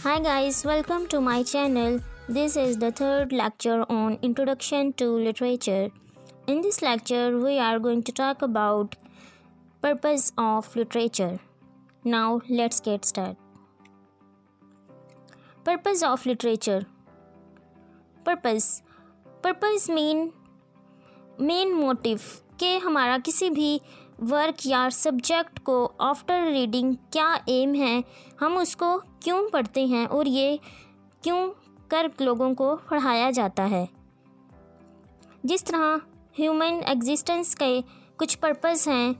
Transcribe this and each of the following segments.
Hi guys, welcome to my channel. This is the third lecture on Introduction to Literature. In this lecture, we are going to talk about purpose of literature. Now, let's get started. Purpose of literature. Purpose main motive कि हमारा किसी भी work या subject को after reading क्या M है, हम उसको क्यों पढ़ते हैं और ये क्यों कर लोगों को पढ़ाया जाता है। जिस तरह ह्यूमन एग्जिस्टेंस के कुछ पर्पस हैं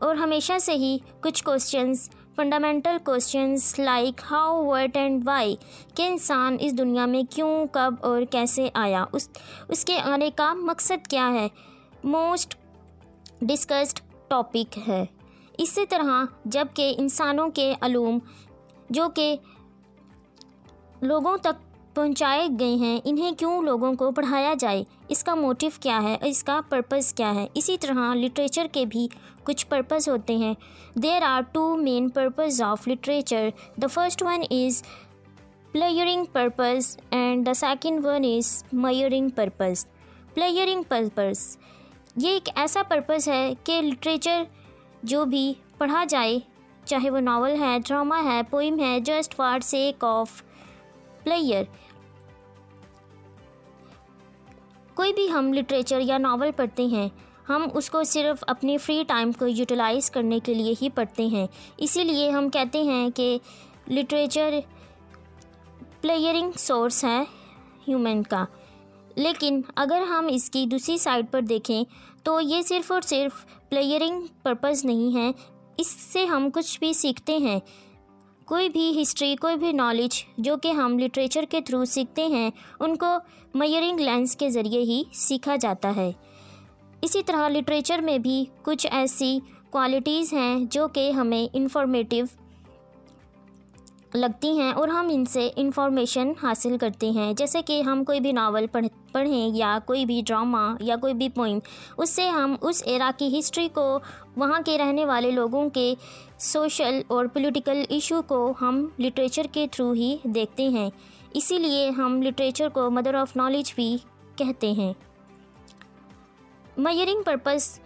और हमेशा से ही कुछ questions, fundamental questions like how, what and why, कि इंसान इस दुनिया में क्यों, कब और कैसे आया, उसके आने का मकसद क्या है, मोस्ट डिस्कस्ड टॉपिक है। इसी तरह जबकि इंसानों के अलूम जो कि लोगों तक पहुंचाए गए हैं, इन्हें क्यों लोगों को पढ़ाया जाए, इसका मोटिव क्या है, इसका पर्पस क्या है। इसी तरह लिटरेचर के भी कुछ पर्पस होते हैं। There are two main purpose of literature. The first one is pleasuring purpose and the second one is mirroring purpose. Pleasuring purpose ये एक ऐसा पर्पस है कि लिटरेचर जो भी पढ़ा जाए, चाहे वो नावल है, ड्रामा है, पोइम है, just for sake of player. कोई भी हम लिटरेचर या नावल पढ़ते हैं, हम उसको सिर्फ अपने फ्री टाइम को यूटिलाइज़ करने के लिए ही पढ़ते हैं। इसीलिए हम कहते हैं कि लिटरेचर प्लेयरिंग सोर्स है ह्यूमन का। लेकिन अगर हम इसकी दूसरी साइड पर देखें तो ये सिर्फ़ और सिर्फ प्लेयरिंग पर्पस नहीं है, इससे हम कुछ भी सीखते हैं। कोई भी हिस्ट्री, कोई भी नॉलेज जो कि हम लिटरेचर के थ्रू सीखते हैं, उनको मयरिंग लेंस के ज़रिए ही सीखा जाता है। इसी तरह लिटरेचर में भी कुछ ऐसी क्वालिटीज़ हैं जो कि हमें इंफॉर्मेटिव लगती हैं और हम इनसे इंफॉर्मेशन हासिल करते हैं। जैसे कि हम कोई भी नावल पढ़ें या कोई भी ड्रामा या कोई भी पोइम, उससे हम उस एरा की हिस्ट्री को, वहाँ के रहने वाले लोगों के सोशल और पॉलिटिकल इशू को हम लिटरेचर के थ्रू ही देखते हैं। इसीलिए हम लिटरेचर को मदर ऑफ नॉलेज भी कहते हैं। मयरिंग पर्पस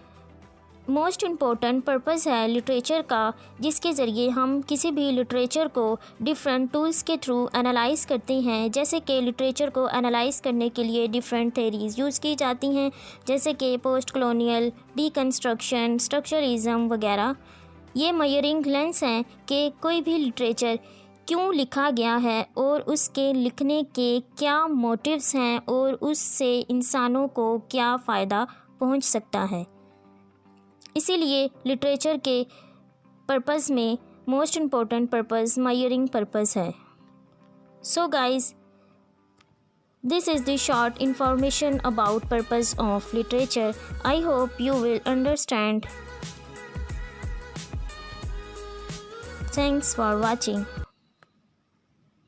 मोस्ट इम्पोर्टेंट पर्पस है लिटरेचर का, जिसके ज़रिए हम किसी भी लिटरेचर को डिफरेंट टूल्स के थ्रू एनालाइज़ करते हैं। जैसे कि लिटरेचर को एनालाइज़ करने के लिए डिफरेंट थेरीज़ यूज़ की जाती हैं, जैसे कि पोस्ट कॉलोनियल, डीकंस्ट्रक्शन, स्ट्रक्चरिज्म वगैरह। ये मयरिंग लेंस हैं कि कोई भी लिटरेचर क्यों लिखा गया है और उसके लिखने के क्या मोटिव्स हैं और उससे इंसानों को क्या फ़ायदा पहुंच सकता है। इसीलिए लिटरेचर के पर्पस में most important purpose mirroring purpose है। So guys, this is the short information about purpose of literature. I hope you will understand. Thanks for watching.